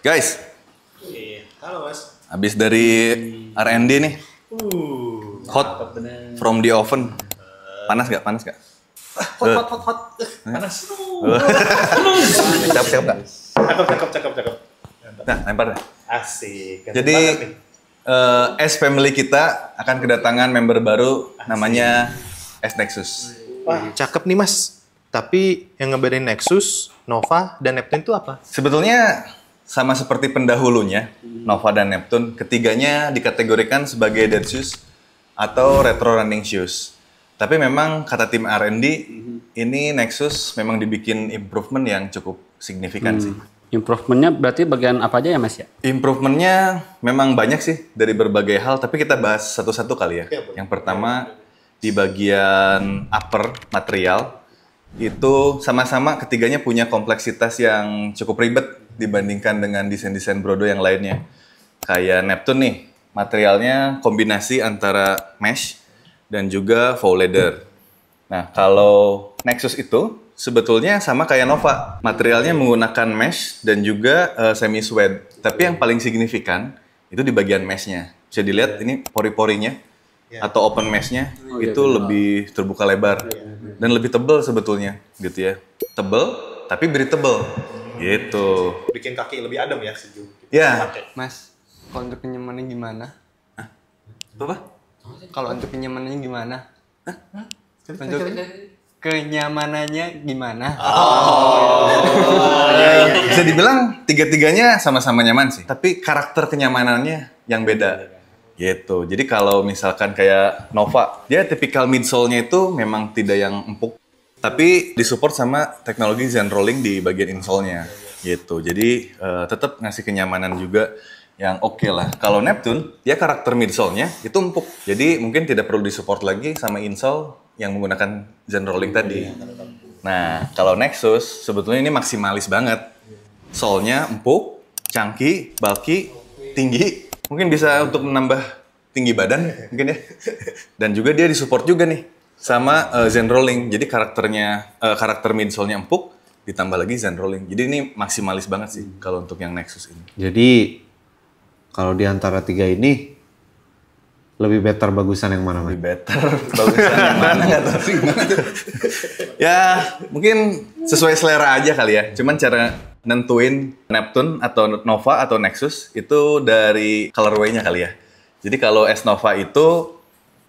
Guys, Halo Mas. habis dari R&D nih, hot from the oven. Panas gak? Panas gak? Hot. Panas. Cakep gak? Cakep. Nah, lempar deh. Asik. Jadi, S Family kita akan kedatangan member baru namanya S Nexus. Wah, cakep nih Mas. Tapi yang ngebedain Nexus, Nova, dan Neptune itu apa? Sebetulnya sama seperti pendahulunya, Nova dan Neptune, ketiganya dikategorikan sebagai dead shoes atau retro running shoes. Tapi memang kata tim R&D, ini Nexus memang dibikin improvement yang cukup signifikan sih. Improvementnya berarti bagian apa aja ya Mas ya? Improvementnya memang banyak sih dari berbagai hal, tapi kita bahas satu-satu kali ya. Yang pertama di bagian upper material, itu sama-sama ketiganya punya kompleksitas yang cukup ribet dibandingkan dengan desain-desain Brodo yang lainnya. Kayak Neptune nih, materialnya kombinasi antara mesh dan juga faux leather. Nah, kalau Nexus itu sebetulnya sama kayak Nova. Materialnya menggunakan mesh dan juga semi suede. Tapi yang paling signifikan itu di bagian meshnya. Bisa dilihat ini pori-porinya atau open meshnya itu lebih terbuka lebar dan lebih tebal sebetulnya, gitu ya. Tebal tapi breathable, gitu. Bikin kaki lebih adem ya, sejuk. Ya, Mas, kalau untuk kenyamanannya gimana? apa? Kalau untuk kenyamanannya gimana? Untuk kenyamanannya gimana? Bisa dibilang tiga-tiganya sama-sama nyaman sih, tapi karakter kenyamanannya yang beda. Gitu. Jadi kalau misalkan kayak Nova, dia tipikal midsole-nya itu memang tidak yang empuk, tapi disupport sama teknologi Zen Rolling di bagian insole-nya. Gitu. Jadi tetap ngasih kenyamanan juga yang oke lah. Kalau Neptune, dia karakter midsole-nya itu empuk. Jadi mungkin tidak perlu disupport lagi sama insole yang menggunakan Zen Rolling tadi. Nah, kalau Nexus sebetulnya ini maksimalis banget. Sole-nya empuk, chunky, bulky, tinggi. Mungkin bisa untuk menambah tinggi badan mungkin ya. Dan juga dia disupport juga nih sama Zen Rolling. Jadi karakter midsole-nya empuk ditambah lagi Zen Rolling. Jadi ini maksimalis banget sih kalau untuk yang Nexus ini. Jadi kalau di antara tiga ini lebih better bagusan yang mana, Mas? Lebih better bagusan yang mana nggak tahu sih gimana tuh. Ya mungkin sesuai selera aja kali ya. Cuman cara nentuin Neptune atau Nova atau Nexus itu dari colorway-nya kali ya. Jadi kalau S Nova itu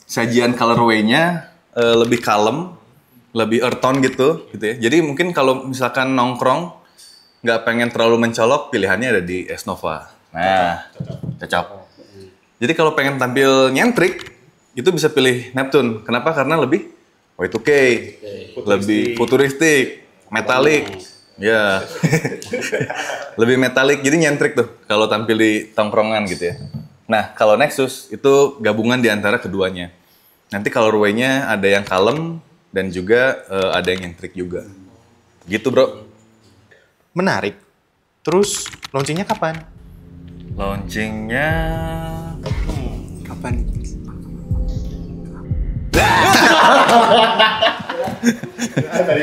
sajian colorway-nya lebih kalem, lebih earth tone gitu ya. Jadi mungkin kalau misalkan nongkrong nggak pengen terlalu mencolok, pilihannya ada di S Nova. Nah, cocok. Jadi kalau pengen tampil nyentrik, itu bisa pilih Neptune. Kenapa? Karena lebih Y2K, lebih futuristik, metalik. Ya, lebih metalik, jadi nyentrik tuh kalau tampil di tongkrongan gitu ya. Nah, kalau Nexus itu gabungan di antara keduanya. Nanti colorway-nya ada yang kalem dan juga ada yang nyentrik juga. Gitu, bro. Menarik. Terus, launchingnya kapan? Launchingnya Kapan? Tadi